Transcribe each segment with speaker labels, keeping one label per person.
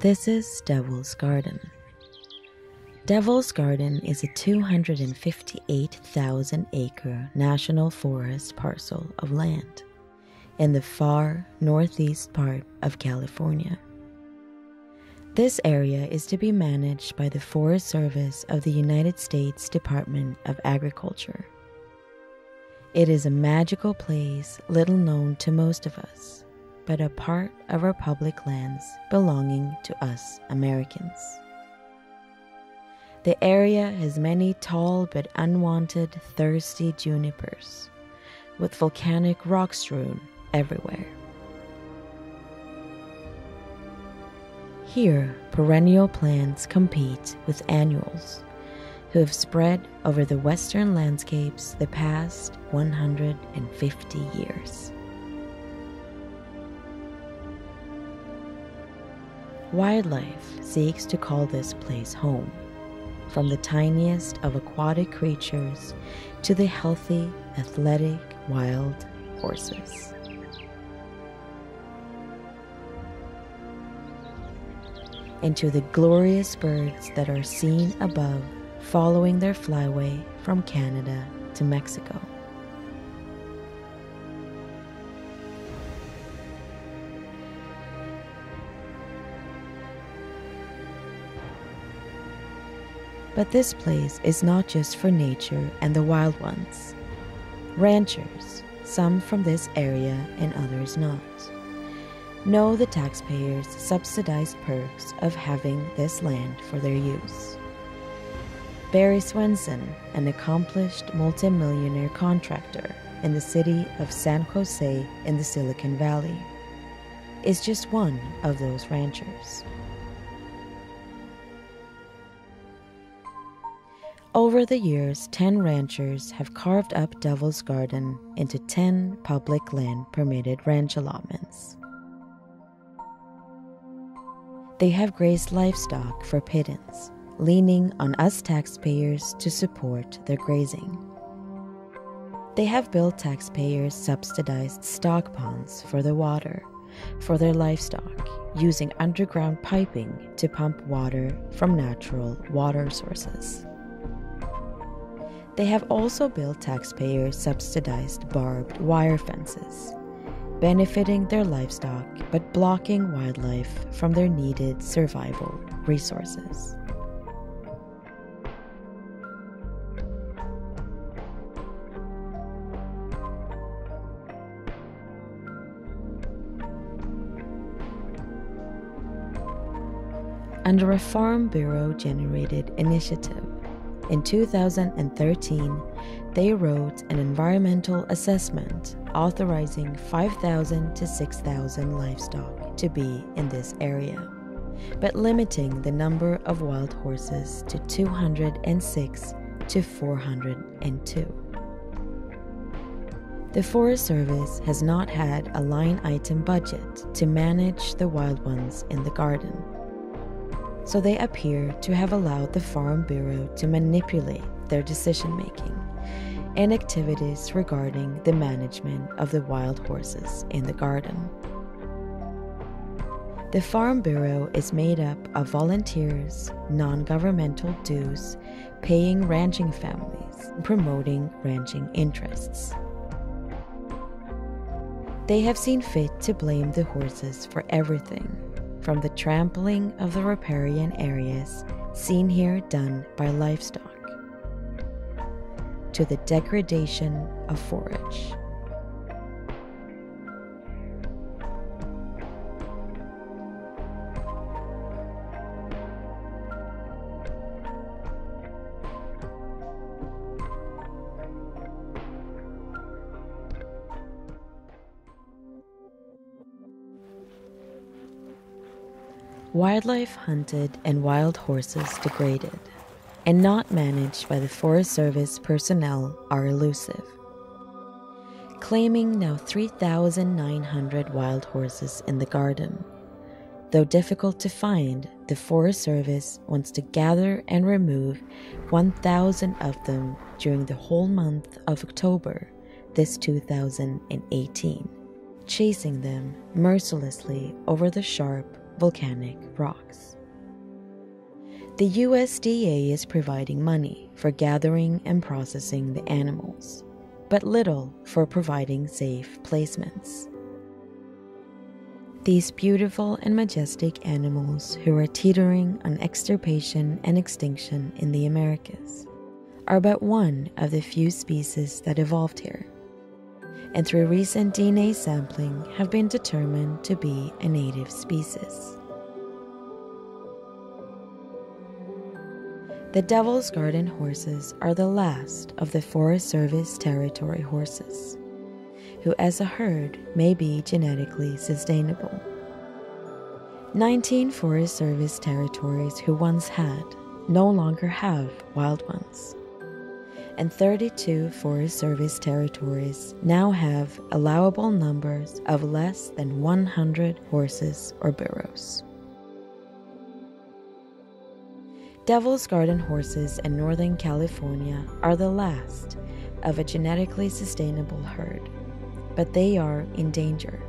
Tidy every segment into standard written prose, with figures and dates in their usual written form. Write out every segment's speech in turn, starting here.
Speaker 1: This is Devil's Garden. Devil's Garden is a 258,000-acre national forest parcel of land in the far northeast part of California. This area is to be managed by the Forest Service of the United States Department of Agriculture. It is a magical place little known to most of us, but a part of our public lands belonging to us Americans. The area has many tall but unwanted thirsty junipers, with volcanic rock strewn everywhere. Here, perennial plants compete with annuals, who have spread over the western landscapes the past 150 years. Wildlife seeks to call this place home, from the tiniest of aquatic creatures to the healthy, athletic, wild horses. And to the glorious birds that are seen above, following their flyway from Canada to Mexico. But this place is not just for nature and the wild ones. Ranchers, some from this area and others not, know the taxpayers' subsidized perks of having this land for their use. Barry Swenson, an accomplished multimillionaire contractor in the city of San Jose in the Silicon Valley, is just one of those ranchers. Over the years, 10 ranchers have carved up Devil's Garden into 10 public land permitted ranch allotments. They have grazed livestock for pittance, leaning on us taxpayers to support their grazing. They have built taxpayers' subsidized stock ponds for the water for their livestock, using underground piping to pump water from natural water sources. They have also built taxpayer-subsidized barbed wire fences, benefiting their livestock but blocking wildlife from their needed survival resources. Under a Farm Bureau-generated initiative, in 2013, they wrote an environmental assessment authorizing 5,000 to 6,000 livestock to be in this area, but limiting the number of wild horses to 206 to 402. The Forest Service has not had a line-item budget to manage the wild ones in the garden, so they appear to have allowed the Farm Bureau to manipulate their decision-making and activities regarding the management of the wild horses in the garden. The Farm Bureau is made up of volunteers, non-governmental dues, paying ranching families, promoting ranching interests. They have seen fit to blame the horses for everything, from the trampling of the riparian areas seen here done by livestock, to the degradation of forage. Wildlife hunted and wild horses degraded and not managed by the Forest Service personnel are elusive. Claiming now 3,900 wild horses in the garden, though difficult to find, the Forest Service wants to gather and remove 1,000 of them during the whole month of October this 2018, chasing them mercilessly over the sharp, volcanic rocks. The USDA is providing money for gathering and processing the animals, but little for providing safe placements. These beautiful and majestic animals who are teetering on extirpation and extinction in the Americas are but one of the few species that evolved here, and through recent DNA sampling have been determined to be a native species. The Devil's Garden horses are the last of the Forest Service territory horses, who as a herd may be genetically sustainable. 19 Forest Service territories who once had no longer have wild ones, and 32 Forest Service territories now have allowable numbers of less than 100 horses or burros. Devil's Garden horses in Northern California are the last of a genetically sustainable herd, but they are in danger.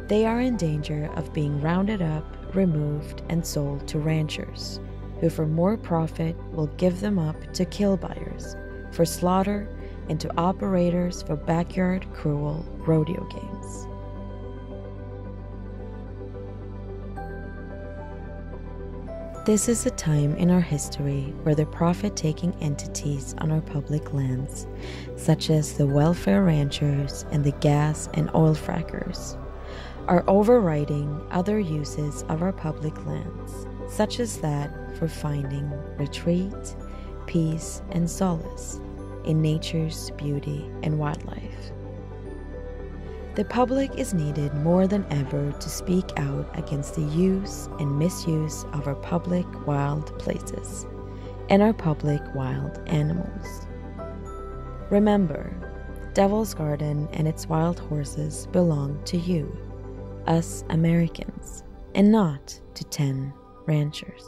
Speaker 1: They are in danger of being rounded up, removed, and sold to ranchers, who for more profit will give them up to kill buyers for slaughter and to operators for backyard cruel rodeo games. This is a time in our history where the profit-taking entities on our public lands, such as the welfare ranchers and the gas and oil frackers, are overriding other uses of our public lands, such as that for finding retreat, peace, and solace in nature's beauty and wildlife. The public is needed more than ever to speak out against the use and misuse of our public wild places and our public wild animals. Remember, Devil's Garden and its wild horses belong to you, us Americans, and not to 10 ranchers.